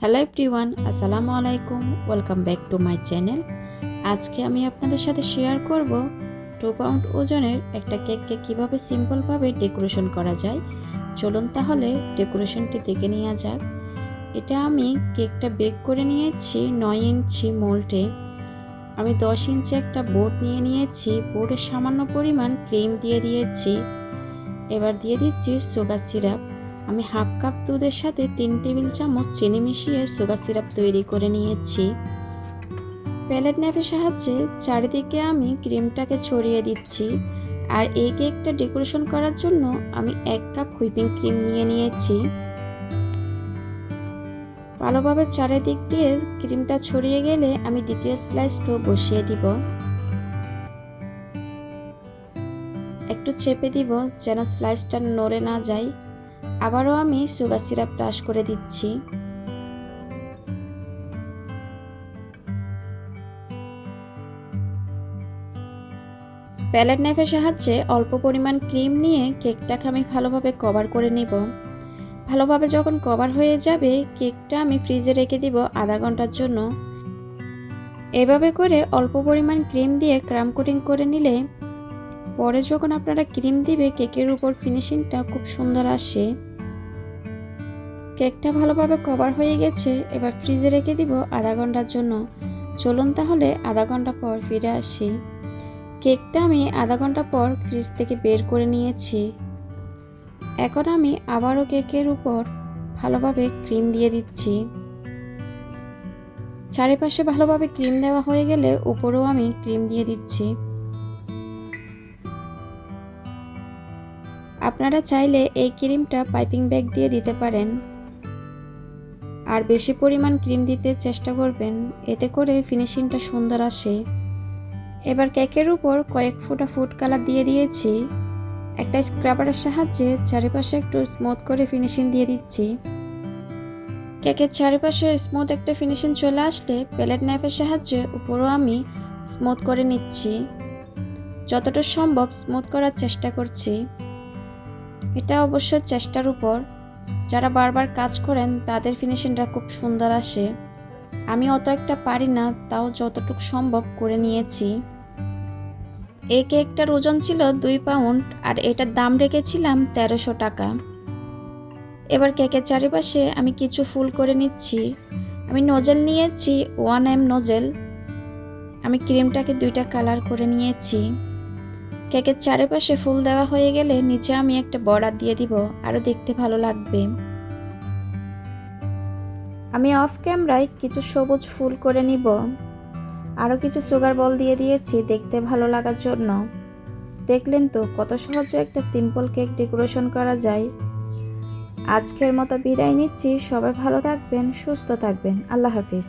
Hello everyone, আসসালামু আলাইকুম। Welcome back to my channel. আজকে আমি আপনাদের সাথে শেয়ার করব 2 পাউন্ড ওজনের একটা কেককে কিভাবে সিম্পলভাবে ডেকোরেশন করা যায়। চলুন তাহলে ডেকোরেশনটি দেখে নেওয়া যাক। এটা আমি কেকটা বেক করে নিয়েছি 9 ইঞ্চি মোল্ডে। আমি 10 ইঞ্চি একটা বোর্ড নিয়ে নিয়েছি। বোর্ডে সামান্য পরিমাণ ক্রিম দিয়ে দিয়েছি। এবার দিয়ে দিচ্ছি সুগার সিরাপ। আমি হাফ কাপ দুধের সাথে 3 টেবিল চামচ চিনি মিশিয়ে সুগার সিরাপ তৈরি করে নিয়েছি। প্যালেট নাইফের সাহায্যে চারিদিকে আমি ক্রিমটাকে ছড়িয়ে দিচ্ছি। আর এই কেকটা ডেকোরেশন করার জন্য আমি 1 কাপ হুইপিং ক্রিম নিয়ে নিয়েছি। ভালোভাবে চারিদিক দিয়ে ক্রিমটা ছড়িয়ে গেলে আমি দ্বিতীয় স্লাইসটাও বসিয়ে দিব। একটু চেপে দিব যেন স্লাইসটা নড়ে না যায়। আবারও আমি সুগার সিরাপ ব্রাশ করে দিচ্ছি। প্যালেট নাইফের সাহায্যে অল্প পরিমাণ ক্রিম নিয়ে কেকটাকে আমি ভালোভাবে কভার করে নিব। ভালোভাবে যখন কভার হয়ে যাবে কেকটা আমি ফ্রিজে রেখে দিব আধা ঘন্টার জন্য। এভাবে করে অল্প পরিমাণ ক্রিম দিয়ে ক্রাম কোটিং করে নিলে পরে যখন আপনারা ক্রিম দিবে কেকের উপর ফিনিশিংটা খুব সুন্দর আসে। কেকটা ভালোভাবে কভার হয়ে গেছে, এবার ফ্রিজে রেখে দিব আধা ঘন্টার জন্য। চলুন তাহলে আধা ঘন্টা পর ফিরে আসি। কেকটা আমি আধা ঘন্টা পর ফ্রিজ থেকে বের করে নিয়েছি। এখন আমি আবারও কেকের উপর ভালোভাবে ক্রিম দিয়ে দিচ্ছি। চারিপাশে ভালোভাবে ক্রিম দেওয়া হয়ে গেলে উপরেও আমি ক্রিম দিয়ে দিচ্ছি। আপনারা চাইলে এই ক্রিমটা পাইপিং ব্যাগ দিয়ে দিতে পারেন। আর বেশি পরিমাণ ক্রিম দিতে চেষ্টা করবেন, এতে করে ফিনিশিংটা সুন্দর আসে। এবার কেকের উপর কয়েক ফোঁটা ফুড কালার দিয়ে দিয়েছি। একটা স্ক্রাবারের সাহায্যে চারিপাশে একটু স্মুথ করে ফিনিশিং দিয়ে দিচ্ছি। কেকের চারিপাশে স্মুথ একটা ফিনিশিং চলে আসলে প্যালেট নাইফের সাহায্যে উপরও আমি স্মুথ করে নিচ্ছি। যতটা সম্ভব স্মুথ করার চেষ্টা করছি। এটা অবশ্য চেষ্টার উপর। যারা বারবার কাজ করেন তাদের ফিনিশিংটা খুব সুন্দর আসে। আমি অত একটা পারি না, তাও যতটুকু সম্ভব করে নিয়েছি। এই কেকটার ওজন ছিল 2 পাউন্ড আর এটার দাম রেখেছিলাম 1300 টাকা। এবার কেকের চারিপাশে আমি কিছু ফুল করে নিচ্ছি। আমি নোজেল নিয়েছি 1M নোজেল। আমি ক্রিমটাকে 2টা কালার করে নিয়েছি। কেকের চারিপাশে ফুল দেওয়া হয়ে গেলে নিচে আমি একটা বর্ডার দিয়ে দিব, আরও দেখতে ভালো লাগবে। আমি অফ ক্যামেরায় কিছু সবুজ ফুল করে নিব। আরও কিছু সুগার বল দিয়ে দিয়েছি দেখতে ভালো লাগার জন্য। দেখলেন তো কত সহজে একটা সিম্পল কেক ডেকোরেশন করা যায়। আজকের মতো বিদায় নিচ্ছি। সবাই ভালো থাকবেন, সুস্থ থাকবেন। আল্লাহ হাফিজ।